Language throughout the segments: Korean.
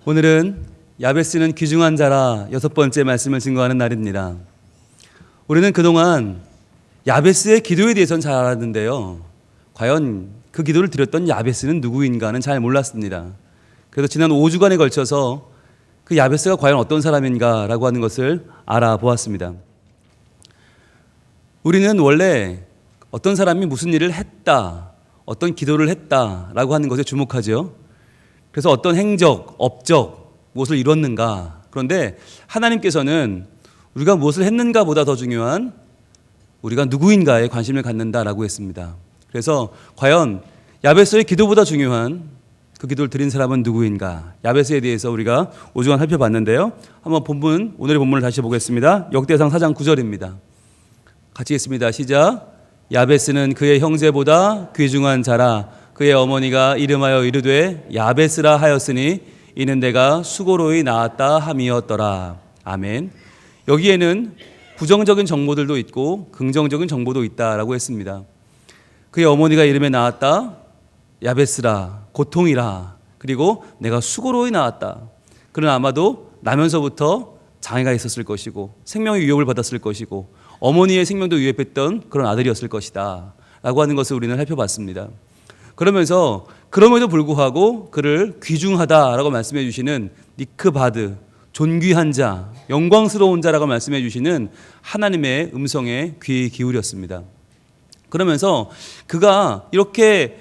오늘은 야베스는 귀중한 자라 6번째 말씀을 증거하는 날입니다. 우리는 그동안 야베스의 기도에 대해서는 잘 알았는데요, 과연 그 기도를 드렸던 야베스는 누구인가는 잘 몰랐습니다. 그래서 지난 5주간에 걸쳐서 그 야베스가 과연 어떤 사람인가라고 하는 것을 알아보았습니다. 우리는 원래 어떤 사람이 무슨 일을 했다, 어떤 기도를 했다라고 하는 것에 주목하죠. 그래서 어떤 행적, 업적, 무엇을 이뤘는가. 그런데 하나님께서는 우리가 무엇을 했는가 보다 더 중요한 우리가 누구인가에 관심을 갖는다라고 했습니다. 그래서 과연 야베스의 기도보다 중요한 그 기도를 드린 사람은 누구인가, 야베스에 대해서 우리가 5주간 살펴봤는데요. 한번 오늘의 본문을 다시 보겠습니다. 역대상 4장 9절입니다. 같이 읽습니다. 시작. 야베스는 그의 형제보다 귀중한 자라. 그의 어머니가 이름하여 이르되 야베스라 하였으니 이는 내가 수고로이 낳았다 함이었더라. 아멘. 여기에는 부정적인 정보들도 있고 긍정적인 정보도 있다라고 했습니다. 그의 어머니가 이름에 낳았다, 야베스라, 고통이라. 그리고 내가 수고로이 낳았다. 그는 아마도 나면서부터 장애가 있었을 것이고 생명의 위협을 받았을 것이고 어머니의 생명도 위협했던 그런 아들이었을 것이다 라고 하는 것을 우리는 살펴봤습니다. 그러면서 그럼에도 불구하고 그를 귀중하다라고 말씀해 주시는 니크바드, 존귀한 자, 영광스러운 자라고 말씀해 주시는 하나님의 음성에 귀 기울였습니다. 그러면서 그가 이렇게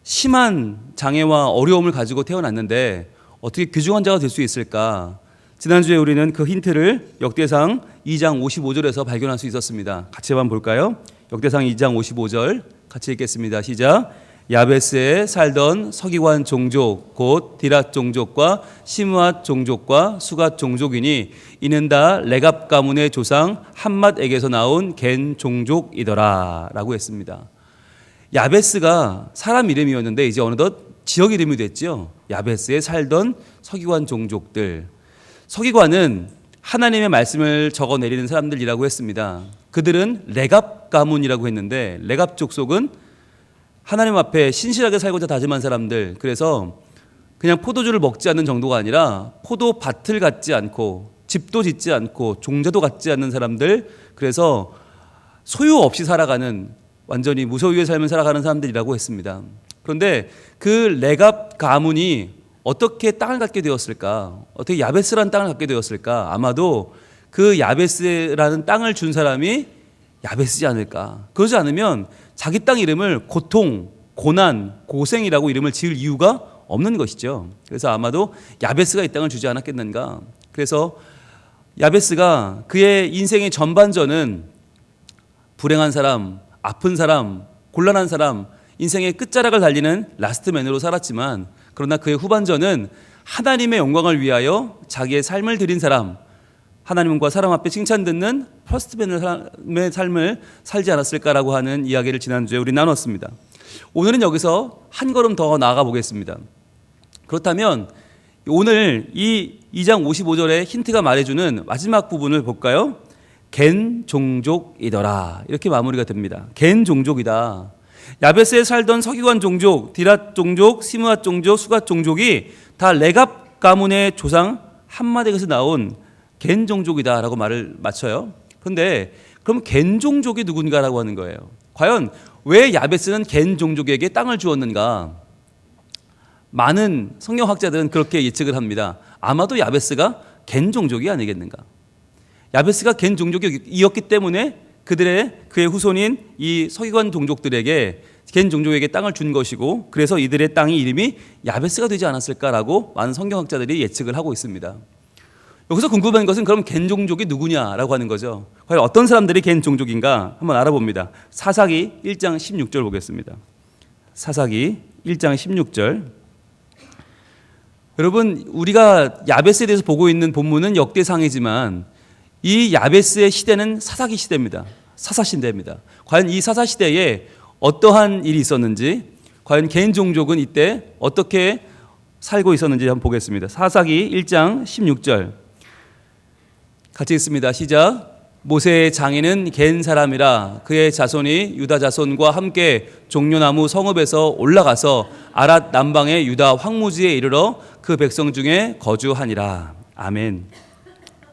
심한 장애와 어려움을 가지고 태어났는데 어떻게 귀중한 자가 될 수 있을까? 지난주에 우리는 그 힌트를 역대상 2장 55절에서 발견할 수 있었습니다. 같이 한번 볼까요? 역대상 2장 55절 같이 읽겠습니다. 시작. 야베스에 살던 서기관 종족 곧 디랏 종족과 시므앗 종족과 수갓 종족이니 이는 다 레갑 가문의 조상 함맛에게서 나온 겐 종족이더라 라고 했습니다. 야베스가 사람 이름이었는데 이제 어느덧 지역 이름이 됐죠. 야베스에 살던 서기관 종족들. 서기관은 하나님의 말씀을 적어내리는 사람들이라고 했습니다. 그들은 레갑 가문이라고 했는데 레갑 족속은 하나님 앞에 신실하게 살고자 다짐한 사람들. 그래서 그냥 포도주를 먹지 않는 정도가 아니라 포도밭을 갖지 않고 집도 짓지 않고 종자도 갖지 않는 사람들. 그래서 소유 없이 살아가는 완전히 무소유의 삶을 살아가는 사람들이라고 했습니다. 그런데 그 레갑 가문이 어떻게 땅을 갖게 되었을까? 어떻게 야베스라는 땅을 갖게 되었을까? 아마도 그 야베스라는 땅을 준 사람이 야베스지 않을까? 그러지 않으면 자기 땅 이름을 고통, 고난, 고생이라고 이름을 지을 이유가 없는 것이죠. 그래서 아마도 야베스가 이 땅을 주지 않았겠는가? 그래서 야베스가 그의 인생의 전반전은 불행한 사람, 아픈 사람, 곤란한 사람, 인생의 끝자락을 달리는 라스트맨으로 살았지만 그러나 그의 후반전은 하나님의 영광을 위하여 자기의 삶을 드린 사람, 하나님과 사람 앞에 칭찬 듣는 퍼스트맨의 삶을 살지 않았을까라고 하는 이야기를 지난주에 우리 나눴습니다. 오늘은 여기서 한 걸음 더 나아가 보겠습니다. 그렇다면 오늘 이 2장 55절의 힌트가 말해주는 마지막 부분을 볼까요? 겐 종족이더라. 이렇게 마무리가 됩니다. 겐 종족이다. 야베스에 살던 서기관 종족, 디랏 종족, 시므앗 종족, 수갓 종족이 다 레갑 가문의 조상 함맛에게서 나온 겐 종족이다라고 말을 맞춰요. 그런데 그럼 겐 종족이 누군가라고 하는 거예요. 과연 왜 야베스는 겐 종족에게 땅을 주었는가? 많은 성경학자들은 그렇게 예측을 합니다. 아마도 야베스가 겐 종족이 아니겠는가? 야베스가 겐 종족이었기 때문에 그의 후손인 이 서기관 종족들에게 겐 종족에게 땅을 준 것이고 그래서 이들의 땅이 이름이 야베스가 되지 않았을까라고 많은 성경학자들이 예측을 하고 있습니다. 여기서 궁금한 것은 그럼 겐 종족이 누구냐라고 하는 거죠. 과연 어떤 사람들이 겐 종족인가 한번 알아봅니다. 사사기 1장 16절 보겠습니다. 사사기 1장 16절. 여러분, 우리가 야베스에 대해서 보고 있는 본문은 역대상이지만 이 야베스의 시대는 사사기 시대입니다. 사사 시대입니다. 과연 이 사사 시대에 어떠한 일이 있었는지, 과연 겐 종족은 이때 어떻게 살고 있었는지 한번 보겠습니다. 사사기 1장 16절 같이 읽습니다. 시작. 모세의 장인은 겐 사람이라 그의 자손이 유다 자손과 함께 종려나무 성읍에서 올라가서 아랏 남방의 유다 황무지에 이르러 그 백성 중에 거주하니라. 아멘.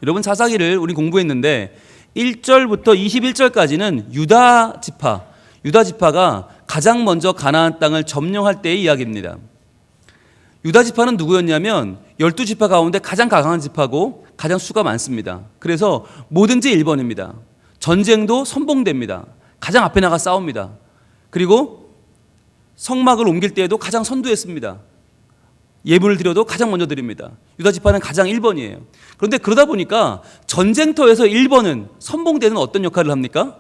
여러분, 사사기를 우리 공부했는데 1절부터 21절까지는 유다 지파가 가장 먼저 가나안 땅을 점령할 때의 이야기입니다. 유다 지파는 누구였냐면 12지파 가운데 가장 강한 지파고 가장 수가 많습니다. 그래서 뭐든지 1번입니다. 전쟁도 선봉됩니다. 가장 앞에 나가 싸웁니다. 그리고 성막을 옮길 때에도 가장 선두했습니다. 예물을 드려도 가장 먼저 드립니다. 유다 지파는 가장 1번이에요. 그런데 그러다 보니까 전쟁터에서 1번은 선봉대는 어떤 역할을 합니까?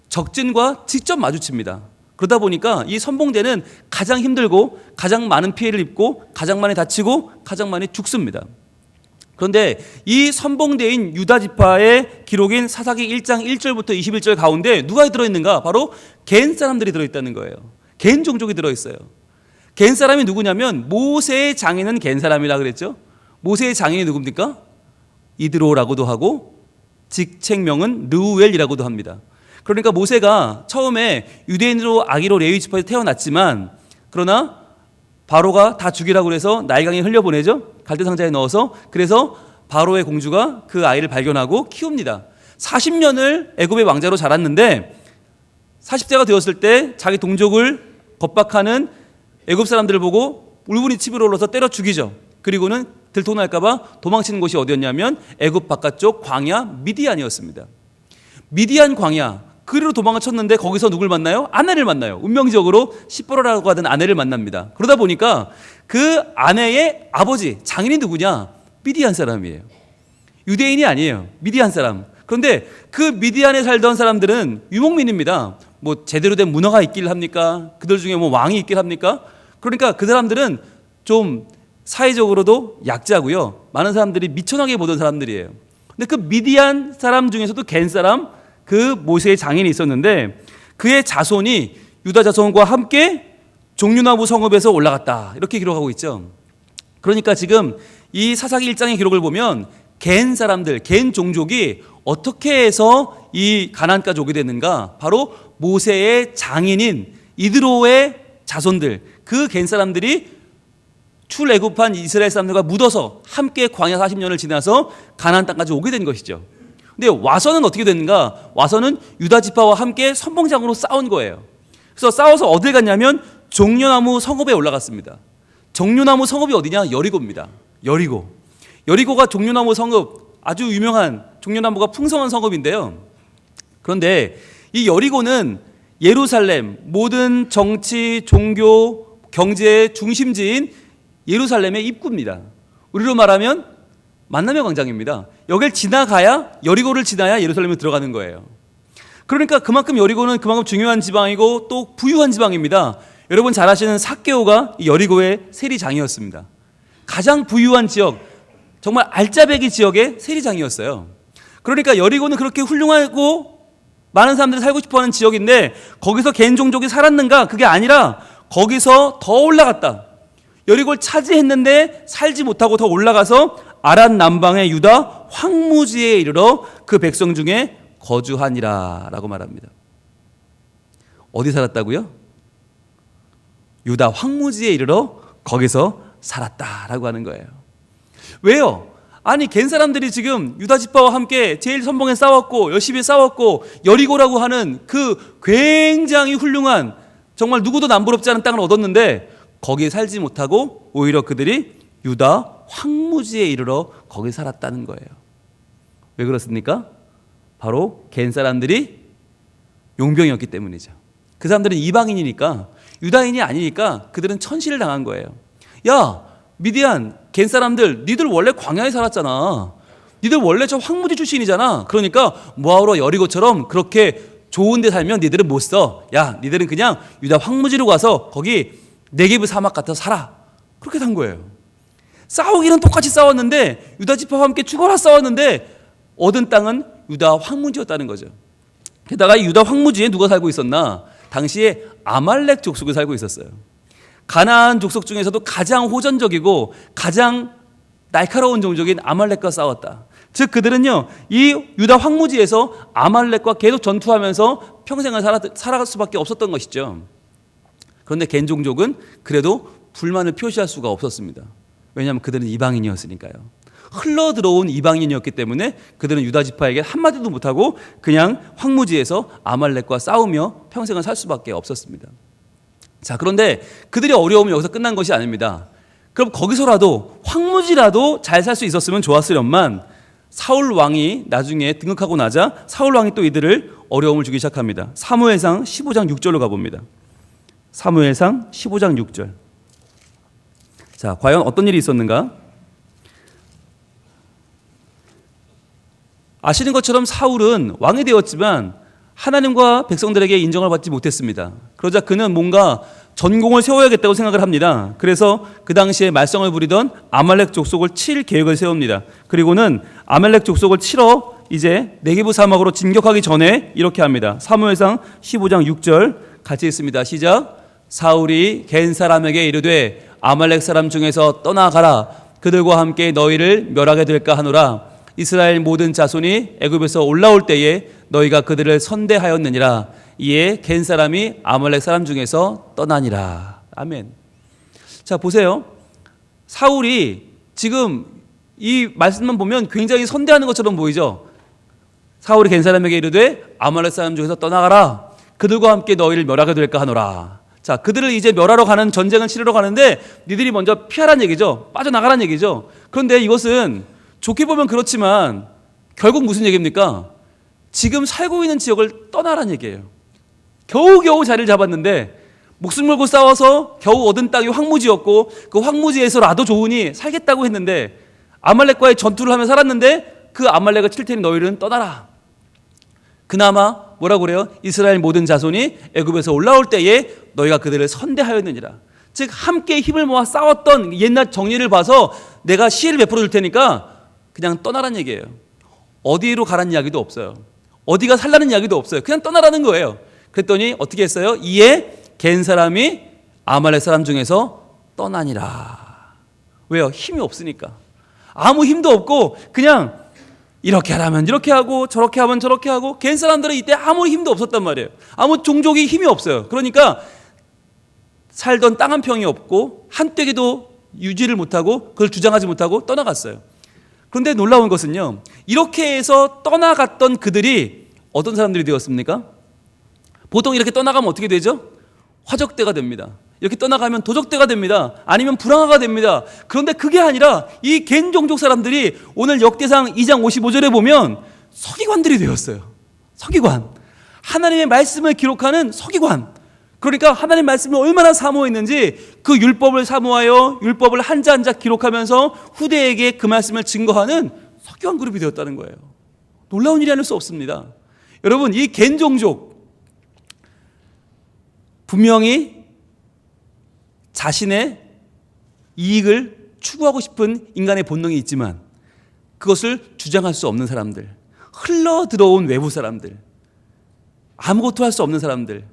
적진과 직접 마주칩니다. 그러다 보니까 이 선봉대는 가장 힘들고 가장 많은 피해를 입고 가장 많이 다치고 가장 많이 죽습니다. 그런데 이 선봉대인 유다 지파의 기록인 사사기 1장 1절부터 21절 가운데 누가 들어있는가? 바로 겐 사람들이 들어있다는 거예요. 겐 종족이 들어있어요. 겐 사람이 누구냐면 모세의 장인은 겐 사람이라 그랬죠. 모세의 장인이 누굽니까? 이드로라고도 하고 직책명은 르우엘이라고도 합니다. 그러니까 모세가 처음에 유대인으로 아기로 레위 지파에서 태어났지만 그러나 바로가 다 죽이라고 해서 나일강에 흘려보내죠. 갈대상자에 넣어서. 그래서 바로의 공주가 그 아이를 발견하고 키웁니다. 40년을 애굽의 왕자로 자랐는데 40세가 되었을 때 자기 동족을 겁박하는 애굽 사람들을 보고 울분이 집으로 올라서 때려 죽이죠. 그리고는 들통날까 봐 도망치는 곳이 어디였냐면 애굽 바깥쪽 광야 미디안이었습니다. 미디안 광야, 그리로 도망을 쳤는데 거기서 누굴 만나요? 아내를 만나요. 운명적으로 시보라라고 하던 아내를 만납니다. 그러다 보니까 그 아내의 아버지, 장인이 누구냐? 미디안 사람이에요. 유대인이 아니에요. 미디안 사람. 그런데 그 미디안에 살던 사람들은 유목민입니다. 뭐 제대로 된 문화가 있길 합니까? 그들 중에 뭐 왕이 있길 합니까? 그러니까 그 사람들은 좀 사회적으로도 약자고요. 많은 사람들이 미천하게 보던 사람들이에요. 근데 그 미디안 사람 중에서도 겐 사람, 그 모세의 장인이 있었는데 그의 자손이 유다 자손과 함께 종려나무 성읍에서 올라갔다. 이렇게 기록하고 있죠. 그러니까 지금 이 사사기 1장의 기록을 보면 겐 사람들, 겐 종족이 어떻게 해서 이 가나안까지 오게 됐는가? 바로 모세의 장인인 이드로의 자손들, 그 겐 사람들이 출애굽한 이스라엘 사람들과 묻어서 함께 광야 40년을 지나서 가나안 땅까지 오게 된 것이죠. 근데 와서는 어떻게 됐는가? 와서는 유다 지파와 함께 선봉장으로 싸운 거예요. 그래서 싸워서 어딜 갔냐면 종려나무 성읍에 올라갔습니다. 종려나무 성읍이 어디냐? 여리고입니다. 여리고가 종려나무 성읍, 아주 유명한 종려나무가 풍성한 성읍인데요. 그런데 이 여리고는 예루살렘, 모든 정치, 종교, 경제의 중심지인 예루살렘의 입구입니다. 우리로 말하면 만남의 광장입니다. 여길 지나가야, 여리고를 지나야 예루살렘에 들어가는 거예요. 그러니까 그만큼 여리고는 그만큼 중요한 지방이고 또 부유한 지방입니다. 여러분 잘 아시는 삭개오가 여리고의 세리장이었습니다. 가장 부유한 지역, 정말 알짜배기 지역의 세리장이었어요. 그러니까 여리고는 그렇게 훌륭하고 많은 사람들이 살고 싶어하는 지역인데 거기서 겐 종족이 살았는가? 그게 아니라 거기서 더 올라갔다. 여리고를 차지했는데 살지 못하고 더 올라가서 아랏 남방의 유다 황무지에 이르러 그 백성 중에 거주하니라 라고 말합니다. 어디 살았다고요? 유다 황무지에 이르러 거기서 살았다라고 하는 거예요. 왜요? 아니 겐 사람들이 지금 유다 지파와 함께 제일 선봉에 싸웠고 열심히 싸웠고 여리고라고 하는 그 굉장히 훌륭한 정말 누구도 남부럽지 않은 땅을 얻었는데 거기에 살지 못하고 오히려 그들이 유다 황무지에 이르러 거기 살았다는 거예요. 왜 그렇습니까? 바로 겐 사람들이 용병이었기 때문이죠. 그 사람들은 이방인이니까 유다인이 아니니까 그들은 천시를 당한 거예요. 야 미디안 겐 사람들 니들 원래 광야에 살았잖아. 니들 원래 저 황무지 출신이잖아. 그러니까 모아우러 여리고처럼 그렇게 좋은 데 살면 니들은 못 써. 야 니들은 그냥 유다 황무지로 가서 거기 네게브 사막 같아서 살아. 그렇게 산 거예요. 싸우기는 똑같이 싸웠는데 유다 지파와 함께 죽어라 싸웠는데 얻은 땅은 유다 황무지였다는 거죠. 게다가 이 유다 황무지에 누가 살고 있었나? 당시에 아말렉 족속이 살고 있었어요. 가나안 족속 중에서도 가장 호전적이고 가장 날카로운 종족인 아말렉과 싸웠다. 즉 그들은요 이 유다 황무지에서 아말렉과 계속 전투하면서 평생을 살아갈 수밖에 없었던 것이죠. 그런데 겐 종족은 그래도 불만을 표시할 수가 없었습니다. 왜냐하면 그들은 이방인이었으니까요. 흘러들어온 이방인이었기 때문에 그들은 유다 지파에게 한마디도 못하고 그냥 황무지에서 아말렉과 싸우며 평생을 살 수밖에 없었습니다. 자, 그런데 그들의 어려움은 여기서 끝난 것이 아닙니다. 그럼 거기서라도 황무지라도 잘 살 수 있었으면 좋았으련만 사울 왕이 나중에 등극하고 나자 사울 왕이 또 이들을 어려움을 주기 시작합니다. 사무엘상 15장 6절로 가봅니다. 사무엘상 15장 6절. 자, 과연 어떤 일이 있었는가? 아시는 것처럼 사울은 왕이 되었지만 하나님과 백성들에게 인정을 받지 못했습니다. 그러자 그는 뭔가 전공을 세워야겠다고 생각을 합니다. 그래서 그 당시에 말썽을 부리던 아말렉 족속을 칠 계획을 세웁니다. 그리고는 아말렉 족속을 치러 이제 네게부 사막으로 진격하기 전에 이렇게 합니다. 사무엘상 15장 6절 같이 읽습니다. 시작. 사울이 겐 사람에게 이르되 아말렉 사람 중에서 떠나가라. 그들과 함께 너희를 멸하게 될까 하노라. 이스라엘 모든 자손이 애굽에서 올라올 때에 너희가 그들을 선대하였느니라. 이에 겐 사람이 아말렉 사람 중에서 떠나니라. 아멘. 자, 보세요. 사울이 지금 이 말씀만 보면 굉장히 선대하는 것처럼 보이죠. 사울이 겐 사람에게 이르되 아말렉 사람 중에서 떠나가라. 그들과 함께 너희를 멸하게 될까 하노라. 자, 그들을 이제 멸하러 가는, 전쟁을 치르러 가는데 니들이 먼저 피하라는 얘기죠. 빠져나가라는 얘기죠. 그런데 이것은 좋게 보면 그렇지만 결국 무슨 얘기입니까? 지금 살고 있는 지역을 떠나라는 얘기예요. 겨우겨우 자리를 잡았는데 목숨 걸고 싸워서 겨우 얻은 땅이 황무지였고 그 황무지에서라도 좋으니 살겠다고 했는데 아말렉과의 전투를 하며 살았는데 그 아말렉을 칠 테니 너희는 떠나라. 그나마 뭐라고 그래요? 이스라엘 모든 자손이 애굽에서 올라올 때에 너희가 그들을 선대하였느니라. 즉 함께 힘을 모아 싸웠던 옛날 정리를 봐서 내가 시혜를 베풀어 줄 테니까 그냥 떠나라는 얘기예요. 어디로 가라는 이야기도 없어요. 어디가 살라는 이야기도 없어요. 그냥 떠나라는 거예요. 그랬더니 어떻게 했어요? 이에 겐 사람이 아말렉 사람 중에서 떠나니라. 왜요? 힘이 없으니까. 아무 힘도 없고 그냥 이렇게 하라면 이렇게 하고 저렇게 하면 저렇게 하고 겐 사람들은 이때 아무 힘도 없었단 말이에요. 아무 종족이 힘이 없어요. 그러니까 살던 땅 한 평이 없고 한때기도 유지를 못하고 그걸 주장하지 못하고 떠나갔어요. 그런데 놀라운 것은요, 이렇게 해서 떠나갔던 그들이 어떤 사람들이 되었습니까? 보통 이렇게 떠나가면 어떻게 되죠? 화적대가 됩니다. 이렇게 떠나가면 도적대가 됩니다. 아니면 불황화가 됩니다. 그런데 그게 아니라 이 겐 종족 사람들이 오늘 역대상 2장 55절에 보면 서기관들이 되었어요. 서기관. 하나님의 말씀을 기록하는 서기관. 그러니까 하나님의 말씀을 얼마나 사모했는지 그 율법을 사모하여 율법을 한자 한자 기록하면서 후대에게 그 말씀을 증거하는 서기관 그룹이 되었다는 거예요. 놀라운 일이 아닐 수 없습니다. 여러분, 이 겐 종족 분명히 자신의 이익을 추구하고 싶은 인간의 본능이 있지만 그것을 주장할 수 없는 사람들, 흘러 들어온 외부 사람들, 아무것도 할 수 없는 사람들,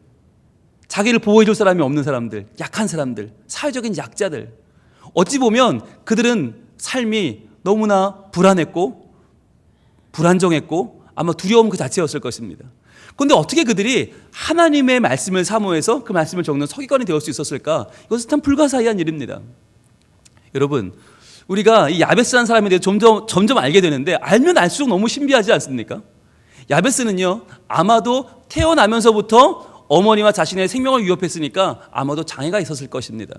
자기를 보호해 줄 사람이 없는 사람들, 약한 사람들, 사회적인 약자들. 어찌 보면 그들은 삶이 너무나 불안했고 불안정했고 아마 두려움 그 자체였을 것입니다. 그런데 어떻게 그들이 하나님의 말씀을 사모해서 그 말씀을 적는 서기관이 되을 수 있었을까? 이것은 참 불가사의한 일입니다. 여러분, 우리가 이 야베스라는 사람에 대해 점점 알게 되는데 알면 알수록 너무 신비하지 않습니까? 야베스는요, 아마도 태어나면서부터 어머니와 자신의 생명을 위협했으니까 아마도 장애가 있었을 것입니다.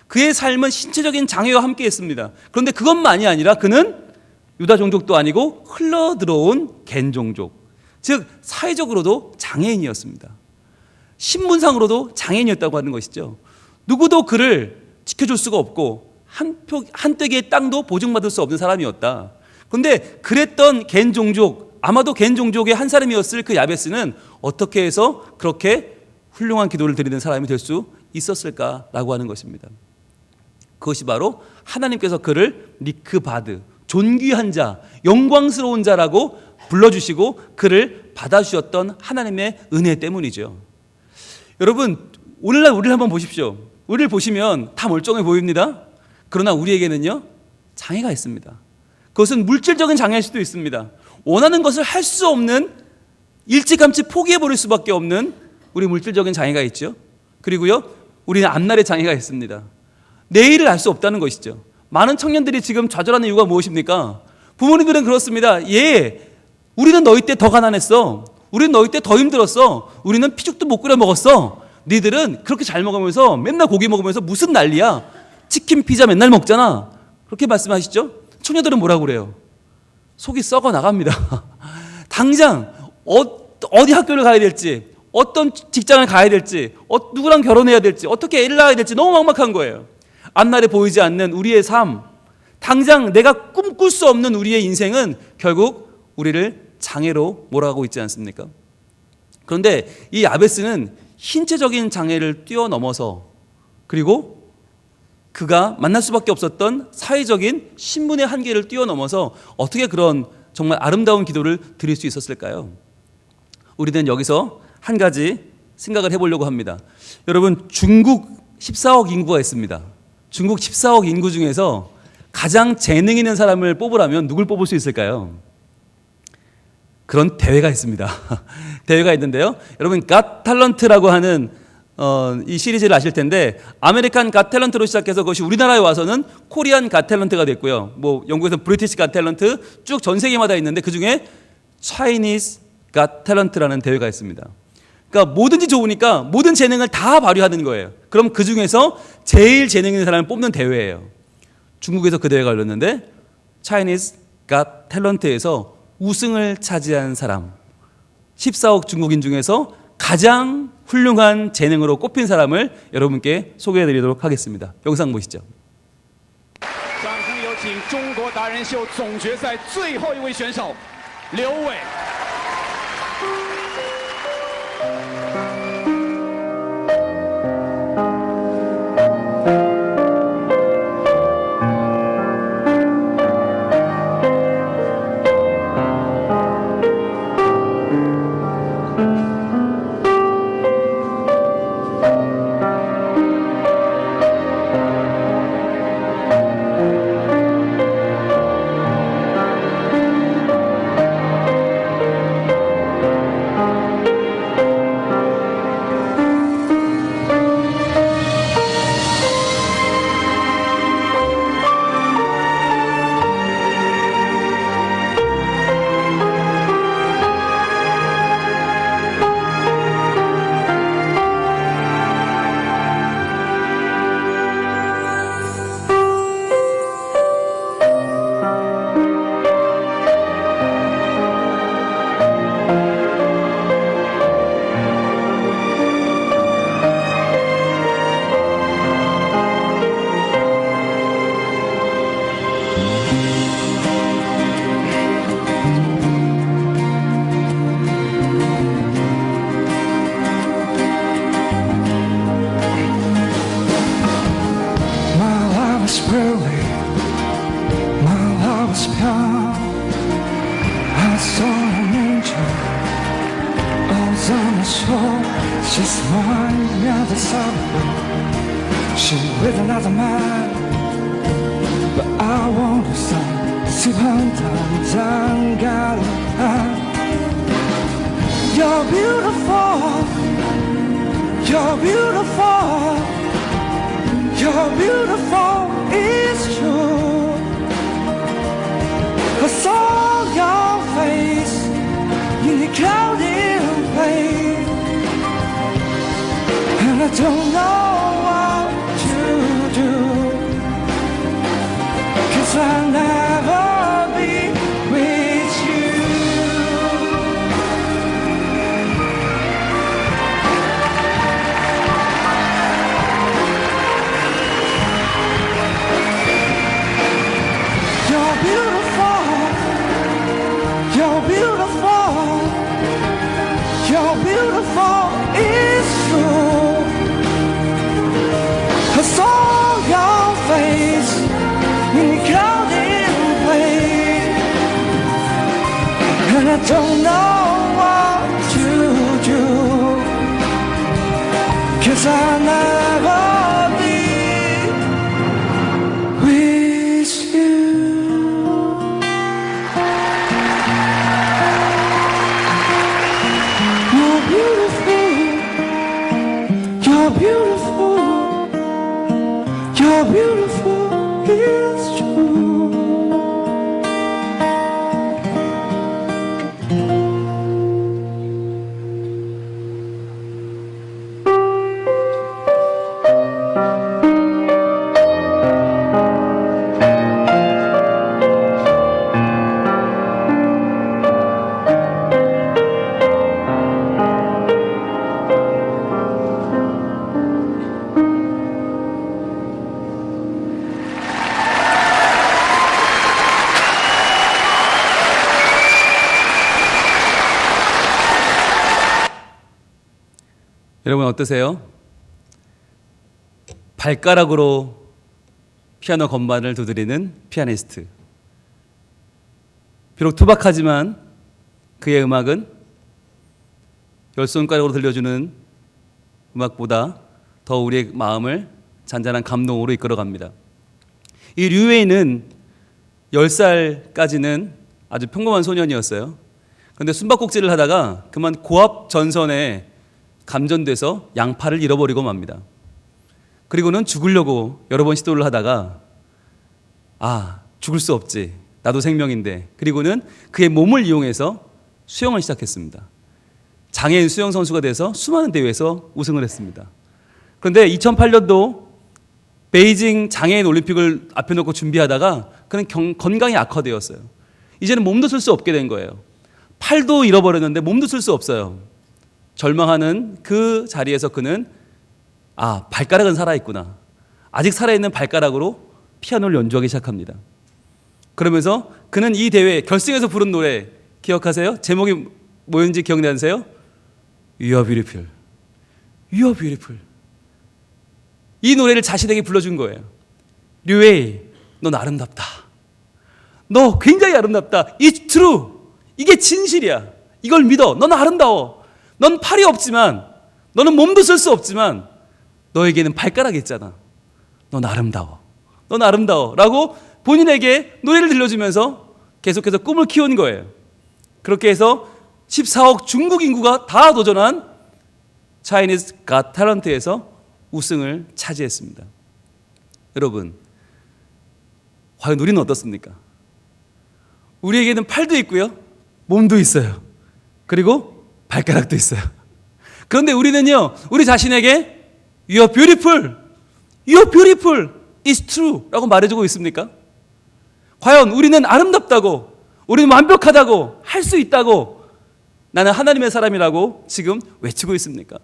그의 삶은 신체적인 장애와 함께 했습니다. 그런데 그것만이 아니라 그는 유다 종족도 아니고 흘러 들어온 겐 종족, 즉 사회적으로도 장애인이었습니다. 신분상으로도 장애인이었다고 하는 것이죠. 누구도 그를 지켜줄 수가 없고 한 떼기의 땅도 보증받을 수 없는 사람이었다. 그런데 그랬던 겐 종족, 아마도 겐 종족의 한 사람이었을 그 야베스는 어떻게 해서 그렇게 훌륭한 기도를 드리는 사람이 될 수 있었을까라고 하는 것입니다. 그것이 바로 하나님께서 그를 리크바드, 존귀한 자, 영광스러운 자라고 불러주시고 그를 받아주셨던 하나님의 은혜 때문이죠. 여러분, 오늘날 우리를 한번 보십시오. 우리를 보시면 다 멀쩡해 보입니다. 그러나 우리에게는요, 장애가 있습니다. 그것은 물질적인 장애일 수도 있습니다. 원하는 것을 할 수 없는, 일찌감치 포기해버릴 수밖에 없는 우리 물질적인 장애가 있죠. 그리고요, 우리는 앞날의 장애가 있습니다. 내일을 알 수 없다는 것이죠. 많은 청년들이 지금 좌절하는 이유가 무엇입니까? 부모님들은 그렇습니다. 예, 우리는 너희 때 더 가난했어. 우리는 너희 때 더 힘들었어. 우리는 피죽도 못 끓여 먹었어. 니들은 그렇게 잘 먹으면서 맨날 고기 먹으면서 무슨 난리야. 치킨 피자 맨날 먹잖아. 그렇게 말씀하시죠? 청년들은 뭐라고 그래요? 속이 썩어 나갑니다. 당장 어디 학교를 가야 될지, 어떤 직장을 가야 될지, 누구랑 결혼해야 될지, 어떻게 애를 낳아야 될지 너무 막막한 거예요. 앞날에 보이지 않는 우리의 삶, 당장 내가 꿈꿀 수 없는 우리의 인생은 결국 우리를 장애로 몰아가고 있지 않습니까? 그런데 이 야베스는 신체적인 장애를 뛰어넘어서, 그리고 그가 만날 수밖에 없었던 사회적인 신분의 한계를 뛰어넘어서 어떻게 그런 정말 아름다운 기도를 드릴 수 있었을까요? 우리는 여기서 한 가지 생각을 해보려고 합니다. 여러분, 중국 14억 인구가 있습니다. 중국 14억 인구 중에서 가장 재능 있는 사람을 뽑으라면 누굴 뽑을 수 있을까요? 그런 대회가 있습니다. 대회가 있는데요. 여러분, 갓 탤런트라고 하는 이 시리즈를 아실 텐데, 아메리칸 갓 탤런트로 시작해서 그것이 우리나라에 와서는 코리안 갓 탤런트가 됐고요. 뭐 영국에서는 브리티시 갓 탤런트, 쭉 전 세계마다 있는데 그 중에 차이니즈 갓 탤런트라는 대회가 있습니다. 그러니까 뭐든지 좋으니까 모든 재능을 다 발휘하는 거예요. 그럼 그 중에서 제일 재능 있는 사람을 뽑는 대회예요. 중국에서 그 대회가 열렸는데 차이니즈 갓 탤런트에서 우승을 차지한 사람, 14억 중국인 중에서 가장 훌륭한 재능으로 꼽힌 사람을 여러분께 소개해드리도록 하겠습니다. 영상 보시죠. 掌声有请中国达人秀总决赛最后一位选手刘伟。 She's one other summer. She's with another man, but I want to sing. 수반탄장 갈라. You're beautiful. You're beautiful. You're beautiful. It's true. I saw your face in the crowded place. And I don't know what to do, 'cause I'll never be with you. You're beautiful. You're beautiful. You're beautiful. It's true. I saw your face in the crowded place, and I don't know what to do, 'cause I'll never be with you. 여러분 어떠세요? 발가락으로 피아노 건반을 두드리는 피아니스트. 비록 투박하지만 그의 음악은 열 손가락으로 들려주는 음악보다 더 우리의 마음을 잔잔한 감동으로 이끌어갑니다. 이 류웨이는 10살까지는 아주 평범한 소년이었어요. 그런데 숨바꼭질을 하다가 그만 고압 전선에 감전돼서 양팔을 잃어버리고 맙니다. 그리고는 죽으려고 여러 번 시도를 하다가 죽을 수 없지. 나도 생명인데. 그리고는 그의 몸을 이용해서 수영을 시작했습니다. 장애인 수영 선수가 돼서 수많은 대회에서 우승을 했습니다. 그런데 2008년도 베이징 장애인 올림픽을 앞에 놓고 준비하다가 그는 건강이 악화되었어요. 이제는 몸도 쓸 수 없게 된 거예요. 팔도 잃어버렸는데 몸도 쓸 수 없어요. 절망하는 그 자리에서 그는 발가락은 살아있구나. 아직 살아있는 발가락으로 피아노를 연주하기 시작합니다. 그러면서 그는 이 대회 결승에서 부른 노래 기억하세요? 제목이 뭐였는지 기억나세요? You are beautiful. You are beautiful. 이 노래를 자신에게 불러준 거예요. 류웨이, 넌 아름답다. 너 굉장히 아름답다. It's true. 이게 진실이야. 이걸 믿어. 넌 아름다워. 넌 팔이 없지만, 너는 몸도 쓸 수 없지만 너에게는 발가락이 있잖아. 넌 아름다워. 넌 아름다워. 라고 본인에게 노래를 들려주면서 계속해서 꿈을 키운 거예요. 그렇게 해서 14억 중국 인구가 다 도전한 Chinese Got Talent에서 우승을 차지했습니다. 여러분, 과연 우리는 어떻습니까? 우리에게는 팔도 있고요, 몸도 있어요. 그리고 발가락도 있어요. 그런데 우리는요, 우리 자신에게 You are beautiful, You are beautiful, It's true 라고 말해주고 있습니까? 과연 우리는 아름답다고, 우리는 완벽하다고, 할 수 있다고, 나는 하나님의 사람이라고 지금 외치고 있습니까?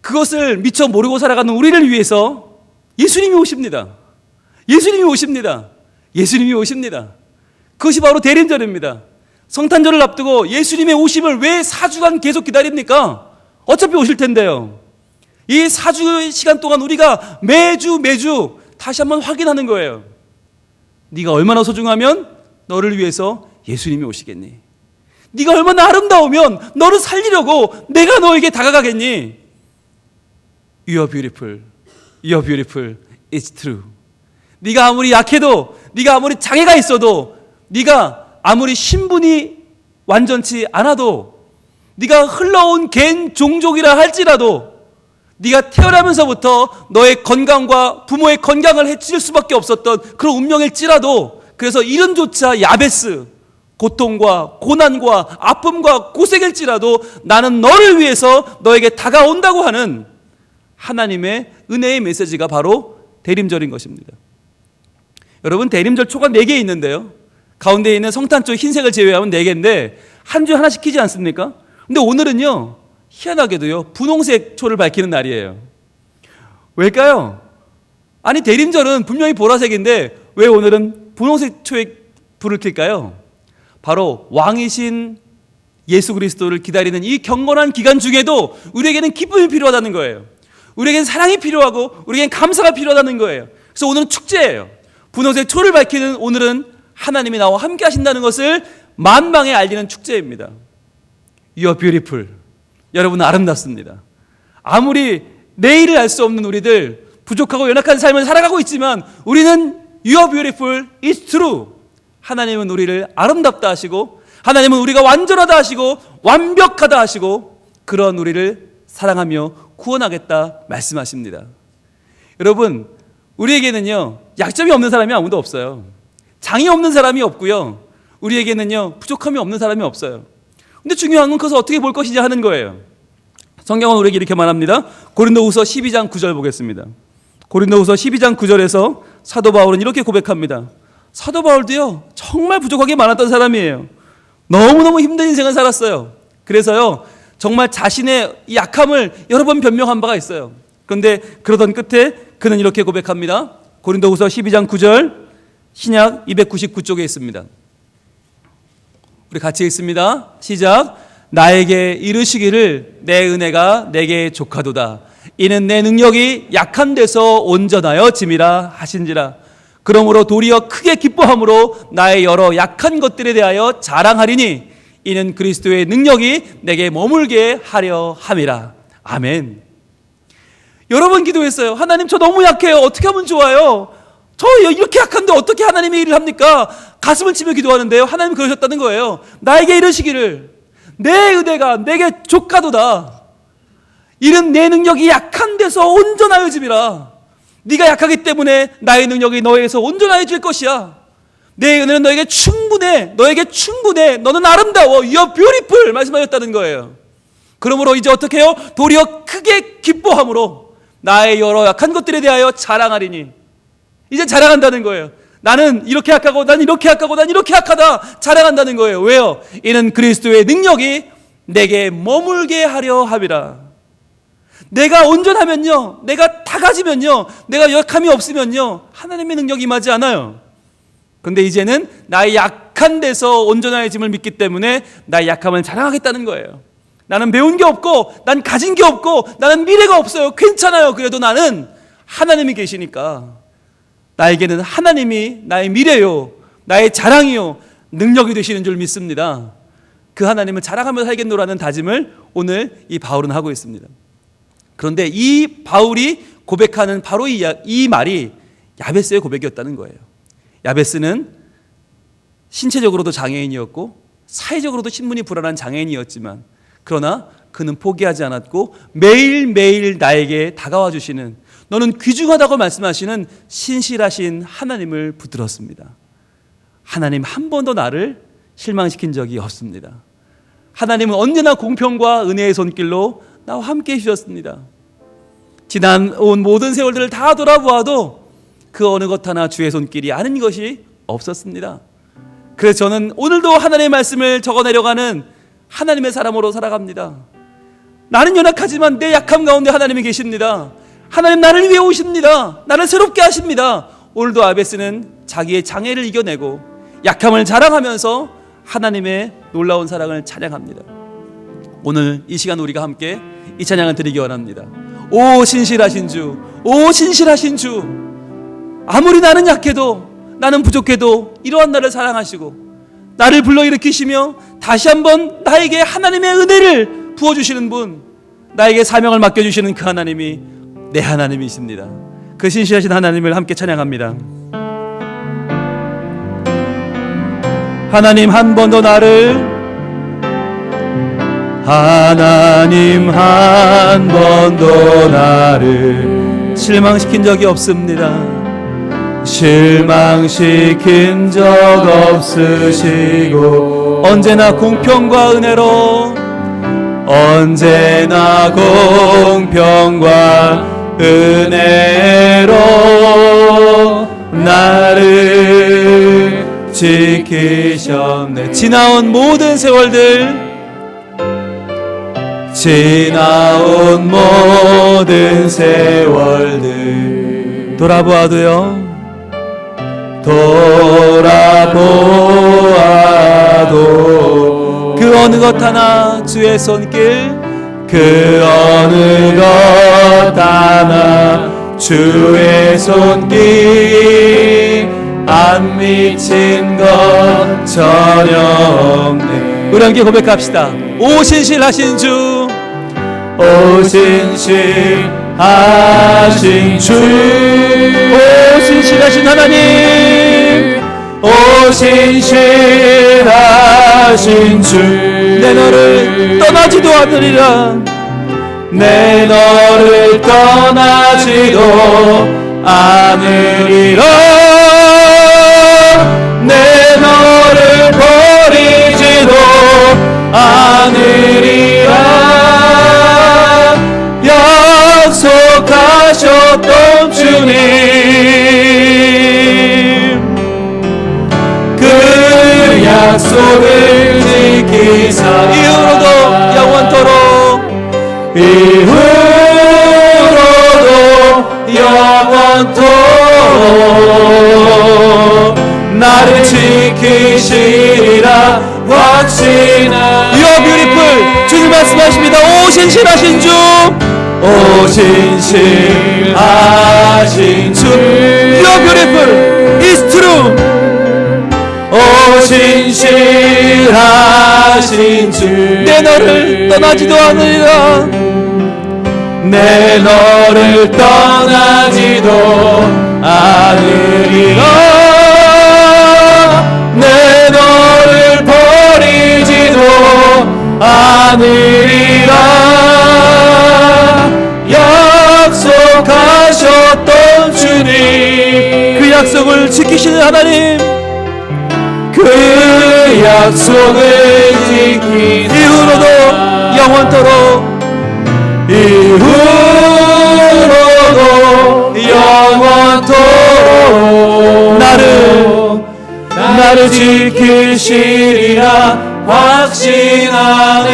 그것을 미처 모르고 살아가는 우리를 위해서 예수님이 오십니다. 예수님이 오십니다. 예수님이 오십니다. 그것이 바로 대림절입니다. 성탄절을 앞두고 예수님의 오심을 왜 4주간 계속 기다립니까? 어차피 오실 텐데요. 이 4주 시간 동안 우리가 매주 다시 한번 확인하는 거예요. 네가 얼마나 소중하면 너를 위해서 예수님이 오시겠니? 네가 얼마나 아름다우면 너를 살리려고 내가 너에게 다가가겠니? You are beautiful. You are beautiful. It's true. 네가 아무리 약해도, 네가 아무리 장애가 있어도, 네가 아무리 신분이 완전치 않아도, 네가 흘러온 갠 종족이라 할지라도, 네가 태어나면서부터 너의 건강과 부모의 건강을 해칠 수밖에 없었던 그런 운명일지라도, 그래서 이름조차 야베스, 고통과 고난과 아픔과 고생일지라도 나는 너를 위해서 너에게 다가온다고 하는 하나님의 은혜의 메시지가 바로 대림절인 것입니다. 여러분, 대림절 초가 4개 있는데요, 가운데 있는 성탄초 흰색을 제외하면 4개인데 한 주에 하나씩 키지 않습니까? 근데 오늘은요, 희한하게도요, 분홍색 초를 밝히는 날이에요. 왜일까요? 아니, 대림절은 분명히 보라색인데 왜 오늘은 분홍색 초에 불을 켤까요? 바로 왕이신 예수 그리스도를 기다리는 이 경건한 기간 중에도 우리에게는 기쁨이 필요하다는 거예요. 우리에겐 사랑이 필요하고 우리에겐 감사가 필요하다는 거예요. 그래서 오늘은 축제예요. 분홍색 초를 밝히는 오늘은 하나님이 나와 함께 하신다는 것을 만방에 알리는 축제입니다. You are beautiful. 여러분은 아름답습니다. 아무리 내일을 알 수 없는 우리들, 부족하고 연약한 삶을 살아가고 있지만 우리는 You are beautiful, it's true. 하나님은 우리를 아름답다 하시고, 하나님은 우리가 완전하다 하시고 완벽하다 하시고 그런 우리를 사랑하며 구원하겠다 말씀하십니다. 여러분, 우리에게는요, 약점이 없는 사람이 아무도 없어요. 장이 없는 사람이 없고요, 우리에게는요, 부족함이 없는 사람이 없어요. 근데 중요한 건 그것을 어떻게 볼 것이냐 하는 거예요. 성경은 우리에게 이렇게 말합니다. 고린도후서 12장 9절 보겠습니다. 고린도후서 12장 9절에서 사도 바울은 이렇게 고백합니다. 사도 바울도요, 정말 부족하게 많았던 사람이에요. 너무너무 힘든 인생을 살았어요. 그래서요, 정말 자신의 약함을 여러 번 변명한 바가 있어요. 그런데 그러던 끝에 그는 이렇게 고백합니다. 고린도후서 12장 9절, 신약 299쪽에 있습니다. 우리 같이 읽습니다. 시작. 나에게 이르시기를 내 은혜가 내게 족하도다. 이는 내 능력이 약한 데서 온전하여 짐이라 하신지라. 그러므로 도리어 크게 기뻐함으로 나의 여러 약한 것들에 대하여 자랑하리니 이는 그리스도의 능력이 내게 머물게 하려 함이라. 아멘. 여러 번 기도했어요. 하나님, 저 너무 약해요. 어떻게 하면 좋아요? 저 이렇게 약한데 어떻게 하나님의 일을 합니까? 가슴을 치며 기도하는데요, 하나님 그러셨다는 거예요. 나에게 이르시기를 내 은혜가 내게 족하도다. 이는 내 능력이 약한 데서 온전하여 짐이라. 네가 약하기 때문에 나의 능력이 너에게서 온전하여질 것이야. 내 은혜는 너에게 충분해. 너에게 충분해. 너는 아름다워. You are beautiful 말씀하셨다는 거예요. 그러므로 이제 어떻게 해요? 도리어 크게 기뻐함으로 나의 여러 약한 것들에 대하여 자랑하리니. 이제 자랑한다는 거예요. 나는 이렇게 약하고 난 이렇게 약하고 난 이렇게 약하다 자랑한다는 거예요. 왜요? 이는 그리스도의 능력이 내게 머물게 하려 함이라. 내가 온전하면요, 내가 다 가지면요, 내가 약함이 없으면요, 하나님의 능력이 임하지 않아요. 그런데 이제는 나의 약한 데서 온전해짐을 믿기 때문에 나의 약함을 자랑하겠다는 거예요. 나는 배운 게 없고 난 가진 게 없고 나는 미래가 없어요. 괜찮아요. 그래도 나는 하나님이 계시니까 나에게는 하나님이 나의 미래요, 나의 자랑이요, 능력이 되시는 줄 믿습니다. 그 하나님을 자랑하며 살겠노라는 다짐을 오늘 이 바울은 하고 있습니다. 그런데 이 바울이 고백하는 바로 이 말이 야베스의 고백이었다는 거예요. 야베스는 신체적으로도 장애인이었고 사회적으로도 신분이 불안한 장애인이었지만, 그러나 그는 포기하지 않았고 매일매일 나에게 다가와 주시는, 너는 귀중하다고 말씀하시는 신실하신 하나님을 붙들었습니다. 하나님 한 번도 나를 실망시킨 적이 없습니다. 하나님은 언제나 공평과 은혜의 손길로 나와 함께 해주셨습니다. 지나온 모든 세월들을 다 돌아보아도 그 어느 것 하나 주의 손길이 아닌 것이 없었습니다. 그래서 저는 오늘도 하나님의 말씀을 적어내려가는 하나님의 사람으로 살아갑니다. 나는 연약하지만 내 약함 가운데 하나님이 계십니다. 하나님 나를 위해 오십니다. 나를 새롭게 하십니다. 오늘도 아베스는 자기의 장애를 이겨내고 약함을 자랑하면서 하나님의 놀라운 사랑을 찬양합니다. 오늘 이 시간 우리가 함께 이 찬양을 드리기 원합니다. 오 신실하신 주, 오 신실하신 주, 아무리 나는 약해도 나는 부족해도 이러한 나를 사랑하시고 나를 불러일으키시며 다시 한번 나에게 하나님의 은혜를 부어주시는 분, 나에게 사명을 맡겨주시는 그 하나님이 내 하나님이십니다. 그 신실하신 하나님을 함께 찬양합니다. 하나님 한 번도 나를, 하나님 한 번도 나를 실망시킨 적이 없습니다. 실망시킨 적 없으시고 언제나 공평과 은혜로, 언제나 공평과 은혜로 나를 지키셨네. 지나온 모든 세월들, 지나온 모든 세월들 돌아보아도요, 돌아보아도 그 어느 것 하나 주의 손길, 그 어느 것 하나 주의 손길 안 미친 것 전혀 없네. 우리 함께 고백합시다. 오 신실하신 주, 오 신실하신 주, 오 신실하신 하나님, 오 신실하신 주, 내 너를 떠나지도 않으리라, 내 너를 떠나지도 않으리라, 내 너를 버리지도 않으리라. 약속하셨던 주님, 그 약속을 지키사 이후로도 영원토록, 이후로도 영원토록 나를 지키시리라 확신하. You are beautiful. 주님 말씀하십니다. 오 신실하신 주, 오 신실하신 주, You are beautiful, it's true. 오 신실하신 주, 내 너를 떠나지도 않으리라. 내 너를 떠나지도 않으리라. 내 너를 버리지도 않으리라. 약속하셨던 주님, 그 약속을 지키시는 하나님, 그 약속을 지킨 이후로도 영원토록, 이후로도 영원토록 나를 지키시리라 확신하네.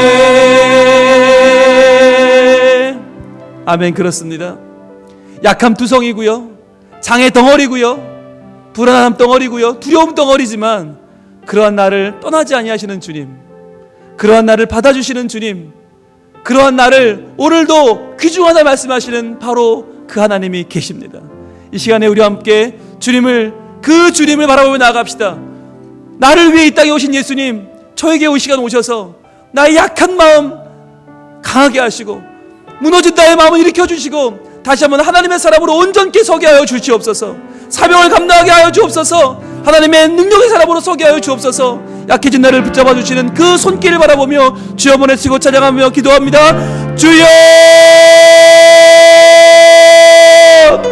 아멘. 그렇습니다. 약함 투성이고요, 장애 덩어리고요, 불안함 덩어리고요, 두려움 덩어리지만 그러한 나를 떠나지 아니하시는 주님, 그러한 나를 받아주시는 주님, 그러한 나를 오늘도 귀중하다 말씀하시는 바로 그 하나님이 계십니다. 이 시간에 우리와 함께 그 주님을 바라보며 나아갑시다. 나를 위해 이 땅에 오신 예수님, 저에게 이 시간 오셔서 나의 약한 마음 강하게 하시고 무너진 나의 마음을 일으켜주시고 다시 한번 하나님의 사람으로 온전케 서게 하여 주시옵소서. 사명을 감당하게 하여 주옵소서. 하나님의 능력의 사람으로 서게 하여 주옵소서. 약해진 나를 붙잡아 주시는 그 손길을 바라보며 주여 보내시고 찬양하며 기도합니다. 주여!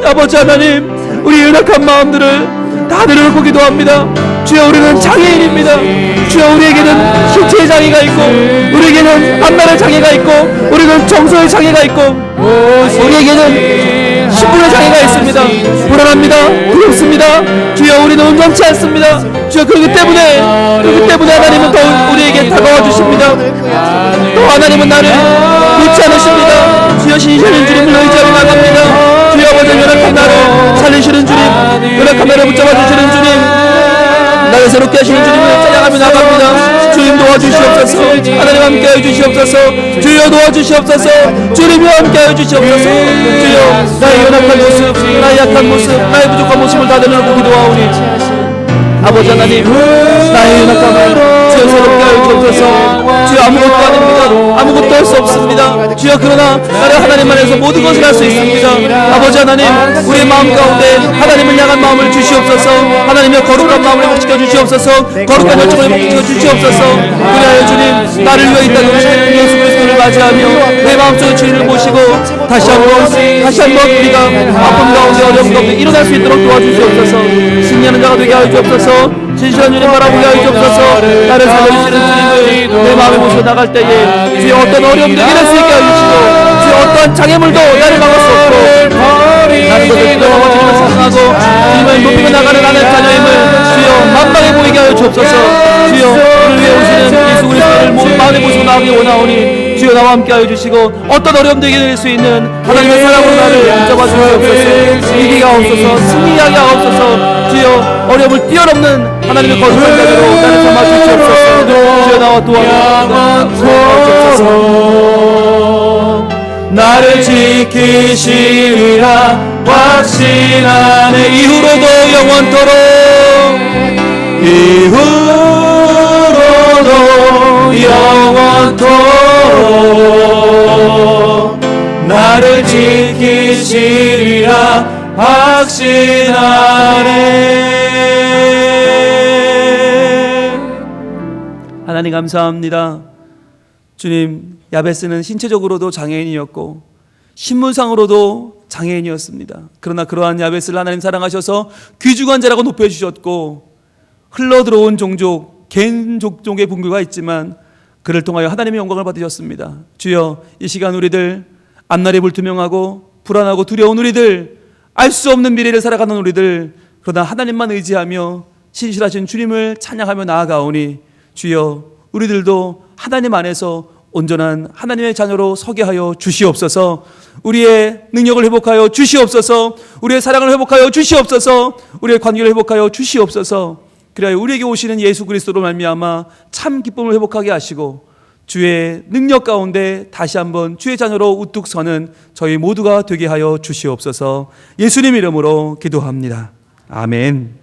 아버지 하나님, 우리 연약한 마음들을 다 내려놓고 기도합니다. 주여, 우리는 장애인입니다. 주여, 우리에게는 신체의 장애가 있고, 우리에게는 앞날의 장애가 있고, 우리는 정서의 장애가 있고, 우리에게는 신분의 장애가 있습니다. 불안합니다. 두렵습니다. 주여, 우리는 온전치 않습니다. 주여, 그렇기 때문에 하나님은 더 우리에게 다가와 주십니다. 또 하나님은 나를 놓지 않으십니다. 주여, 신실한 주님을 의지하고 나갑니다. 주여, 아버지, 연약한 나를 살리시는 주님, 연약한 나를 붙잡아 주시는 주님, 나를 새롭게 하시는 주님을 찬양하며 나갑니다. 주님 도와주시옵소서. 하나님 함께하여 주시옵소서. 주여 도와주시옵소서. 주님이 함께하여 주시옵소서. 주여, 나의 연약한 모습, 나의 약한 모습, 나의 부족한 모습을 다 내려놓고 기도하오니 아버지 하나님, 나의 연약함을 주여 새롭게 하여 주옵소서. 주여, 아무것도 아닙니다. 아무것도 할 수 없습니다. 주여, 그러나 나를 하나님 안에서 모든 것을 할 수 있습니다. 아버지 하나님, 우리의 마음 가운데 하나님을 향한 마음을 주시옵소서. 하나님의 거룩한 마음을 회복시켜 주시옵소서. 거룩한 열정을 회복시켜 주시옵소서. 그리하여 주님, 나를 위해 이 땅에 오신 예수 그리스도를 맞이하며 내 마음속에 주님을 모시고 다시 한번 우리가 아픔 가운데 어려움 가운데 일어날 수 있도록 도와주시옵소서. 승리하는 자가 되게 하여 주옵소서. 진실한 주님 바라보게 하여 주옵소서. 나를 살려주시는 주님을 내 마음에 모시고 나갈 때에 주여, 어떤 어려움도 이길 수 있게 하여 주시고, 주여, 어떤 장애물도 나를 막을 수 없고, 나는 것을 기도하고 주님을 사랑하고 주님을 높이고 나가는 나의 자녀임을 주여 만방에 보이게 하여 주옵소서. 주여, 우리를 위해 오시는 예수 그리스도를 마음에 모시고 나가기 원하오니 주여, 나와 함께 하여 주시고 어떤 어려움도 이길 수 있는 하나님의 사랑으로 나를 붙잡아 주시옵소서. 이기게 하옵소서. 승리하게 하옵소서. 주여, 어려움을 뛰어넘는 하나님의 거룩한 자녀로 나를 삼아 주시옵소서. 주여, 나와 도와주옵소서. 나를 지키시리라 확신하네. 이후로도 영원토록, 이후로도 영원토록 나를 지키시리라 확신하네. 하나님 감사합니다. 주님, 야베스는 신체적으로도 장애인이었고 신분상으로도 장애인이었습니다. 그러나 그러한 야베스를 하나님 사랑하셔서 귀중한 자라고 높여주셨고, 흘러들어온 종족, 개인 족족의 분규가 있지만 그를 통하여 하나님의 영광을 받으셨습니다. 주여, 이 시간 우리들 앞날이 불투명하고 불안하고 두려운 우리들, 알 수 없는 미래를 살아가는 우리들, 그러나 하나님만 의지하며 신실하신 주님을 찬양하며 나아가오니 주여, 우리들도 하나님 안에서 온전한 하나님의 자녀로 서게 하여 주시옵소서. 우리의 능력을 회복하여 주시옵소서. 우리의 사랑을 회복하여 주시옵소서. 우리의 관계를 회복하여 주시옵소서. 그래야 우리에게 오시는 예수 그리스도로 말미암아 참 기쁨을 회복하게 하시고 주의 능력 가운데 다시 한번 주의 자녀로 우뚝 서는 저희 모두가 되게 하여 주시옵소서. 예수님 이름으로 기도합니다. 아멘.